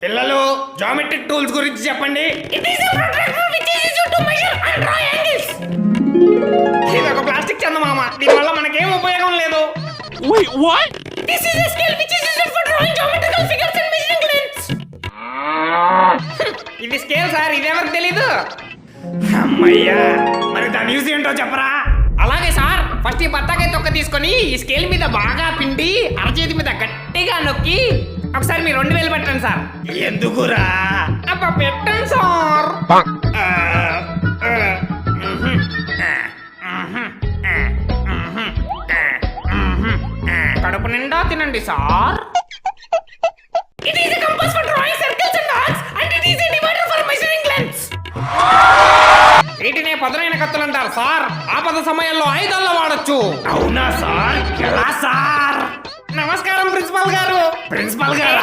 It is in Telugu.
పిల్లలు జామెట్రిక్ టూల్స్ గురించి చెప్పండి. ఇది ఒక ప్లాస్టిక్ చందమామ, దీనివల్ల మనకేం ఉపయోగం లేదు. Wait, what? This is a scale which is used for drawing geometrical figures and measuring lengths. ఇది స్కేల్ సార్, ఇది ఎవరికి తెలీదు. అమ్మయ్యా, మరి దాని యూజ్ ఏంటో చెప్పరా? అలాగే సార్, ఫస్ట్ ఈ బత్తాకాయ తొక్క తీసుకొని ఈ స్కేల్ మీద బాగా పిండి అరచేతి మీద గట్టిగా నొక్కి ఒకసారి మీ 2000 పెట్టండి సార్. ఎందుకురా? అబ్బా పెట్టండి సార్. కడుపు నిండా తినండి sir. It is a compass for drawing circles and arcs, and it is a divider for measuring lengths. వీటినే పదునైన కత్తులు అంటారు సార్. ఆపద సమయంలో ఆయుధాల్లో వాడొచ్చు. అవునా సార్? ఎలా సార్? నమస్కారం ప్రిన్సిపల్ గారు. ప్రిన్సిపల్ గారు